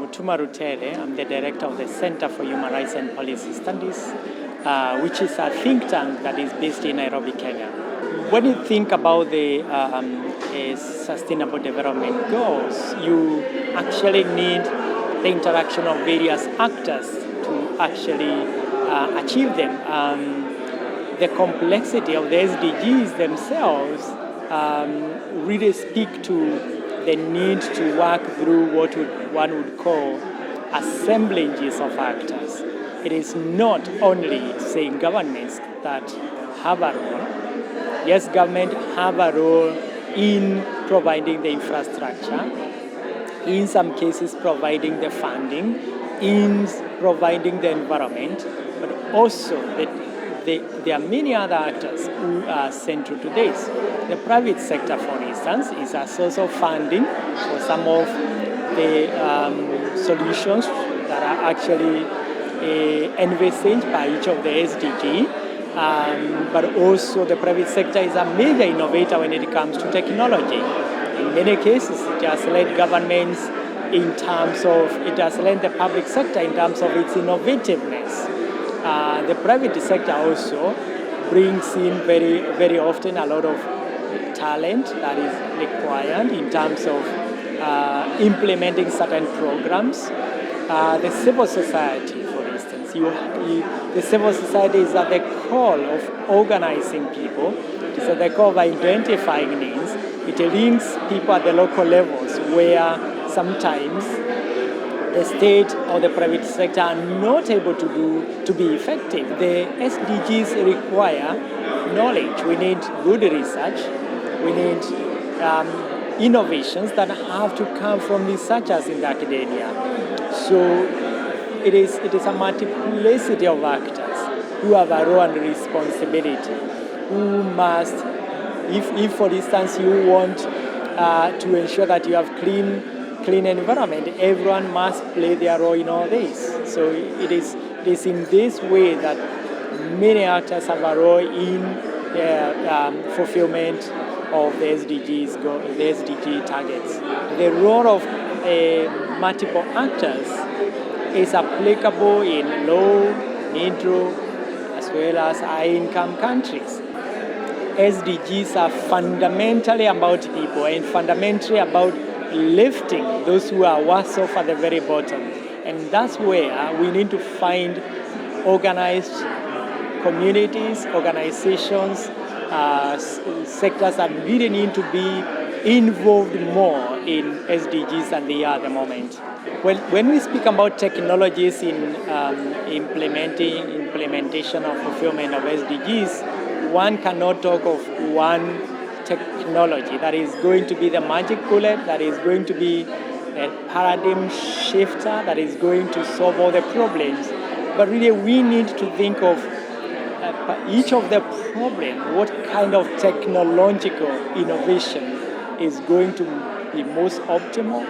Mutuma Rutere. I'm the director of the Center for Human Rights and Policy Studies, which is a think tank that is based in Nairobi, Kenya. When you think about the Sustainable Development Goals, you actually need the interaction of various actors to actually achieve them. The complexity of the SDGs themselves really speak to the need to work through what one would call assemblages of actors. It is not only, say, governments that have a role. Yes, government have a role in providing the infrastructure, in some cases providing the funding, in providing the environment, but also there are many other actors who are central to this. The private sector, for instance, is a source of funding for some of the solutions that are actually envisaged by each of the SDG. But also the private sector is a major innovator when it comes to technology. In many cases, it has led governments in terms of, it has led the public sector in terms of its innovativeness. The private sector also brings in very, very often a lot of talent that is required in terms of implementing certain programs. The civil society, for instance, the civil society is at the core of organizing people. It is at the core of identifying needs. It links people at the local levels where sometimes the state or the private sector are not able to be effective. The SDGs require knowledge. We need good research. We need innovations that have to come from researchers in the academia. So it is a multiplicity of actors who have a role and responsibility, who must, if for instance you want to ensure that you have clean environment, everyone must play their role in all this. So it is in this way that many actors have a role in fulfillment of the SDGs, the SDG targets. The role of multiple actors is applicable in low, middle, as well as high-income countries. SDGs are fundamentally about people and fundamentally about lifting those who are worse off at the very bottom. And that's where we need to find organized communities, organizations, sectors that really need to be involved more in SDGs than they are at the moment. Well, when we speak about technologies in implementation of fulfillment of SDGs, one cannot talk of one technology that is going to be the magic bullet, that is going to be a paradigm shifter, that is going to solve all the problems. But really we need to think of each of the problems, what kind of technological innovation is going to be most optimal